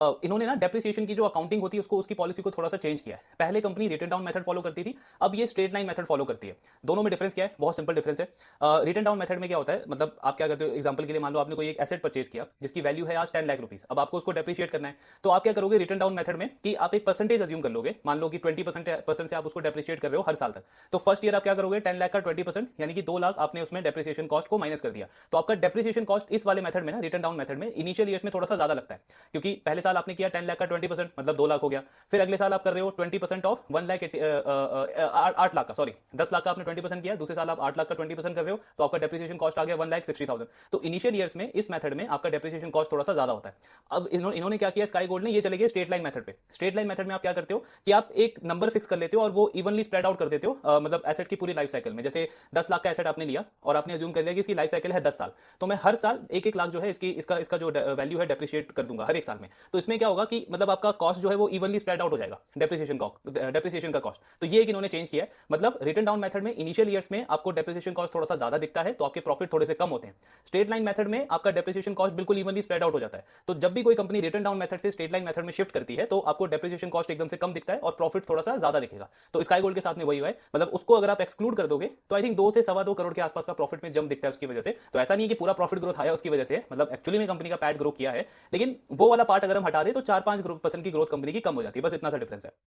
इन्होंने ना डेप्रिसिएशन की जो अकाउंटिंग होती है उसको उसकी पॉलिसी को थोड़ा सा चेंज किया है। पहले company written down method follow करती थी, अब ये स्ट्रेट लाइन मेथड फॉलो करती है। दोनों में डिफरेंस क्या है? बहुत सिंपल डिफरेंस है। रिटन डाउन मेथड में क्या होता है, मतलब आप क्या करते हो, एग्जांपल के लिए मान लो आपने कोई एक एसेट परचेज किया जिसकी वैल्यू है आज 10 लाख रुपीस, अब आपको उसको डेप्रिशिएट करना है। तो आप क्या करोगे रिटन डाउन मेथड में कि आप एक परसेंटेज अज्यूम कर लोगे, मान लो कि 20% से आप उसको डेप्रिशिएट कर रहे हो हर साल तक। तो फर्स्ट ईयर आप क्या करोगे, 10 लाख का 20% यानी कि 2 लाख आपने उसमें डेप्रिसिएशन कॉस्ट को माइनस कर दिया। तो आपका डेप्रिसिएशन कॉस्ट इस वाले मेथड में ना, रिटन डाउन मेथड में इनिशियल ईयर्स में थोड़ा सा ज्यादा लगता है, क्योंकि पहले साल आपने किया 10 लाख का 20% मतलब 2 लाख हो गया। फिर अगले साल आप कर रहे हो 20% ऑफ 1 लाख 8 लाख का, सॉरी 10 लाख का आपने 20% किया, दूसरे साल आप 8 लाख का 20% कर रहे हो, तो आपका डेप्रिसिएशन कॉस्ट आ गया 1,60,000। तो इनिशियल ईयर्स में इस मेथड में आपका डेप्रिसिएशन कॉस्ट थोड़ा सा ज्यादा होता है। अब इन्होंने क्या किया, स्काई गोल्ड ने, ये चले गए स्ट्रेट लाइन मेथड पे। स्ट्रेट लाइन मेथड में आप क्या करते हो कि आप एक नंबर फिक्स कर लेते हो और वो इवनली स्प्रेड आउट कर देते हो, मतलब एसेट की पूरी लाइफ साइकिल में। जैसे 10 लाख का एसेट आपने लिया और आपने अज्यूम कर लिया कि इसकी लाइफ साइकिल है 10 साल, तो मैं हर साल 1-1 लाख जो है इसका जो वैल्यू है डेप्रिशिएट कर दूंगा हर एक साल में। तो इसमें क्या होगा कि मतलब आपका कॉस्ट जो है वो इवनली स्प्रेड आउट हो जाएगा, डेप्रिसिएशन का कॉस्ट। तो ये एक इन्होंने चेंज किया है, मतलब रिटन डाउन मेथड में इनिशियल ईयर्स में आपको डेप्रिसिएशन कॉस्ट थोड़ा सा ज्यादा दिखता है, तो आपके प्रॉफिट थोड़े से कम होते हैं। स्ट्रेट लाइन मेथड में आपका डेप्रिसिएशन कॉस्ट बिल्कुल इवनली स्प्रेड आउट हो जाता है। तो जब भी कोई कंपनी रिटन डाउन मेथड से स्ट्रेट लाइन मेथड में शिफ्ट करती है तो आपको डेप्रिसिएशन कॉस्ट एकदम से कम दिखता है और प्रॉफिट थोड़ा सा ज्यादा दिखेगा। तो स्काई गोल्ड के साथ में वही हुआ है, मतलब उसको अगर आप एक्सक्लूड कर दोगे तो आई थिंक 2 से सवा 2 करोड़ के आसपास का प्रॉफिट में जंप दिखता है उसकी वजह से। तो ऐसा नहीं है कि पूरा प्रॉफिट ग्रोथ आया उसकी वजह से, मतलब एक्चुअली में कंपनी का पैट ग्रो किया है, लेकिन वो वाला पार्ट अगर हम हटा दें तो 4-5% की ग्रोथ कंपनी की कम हो जाती है, बस इतना सा डिफरेंस है।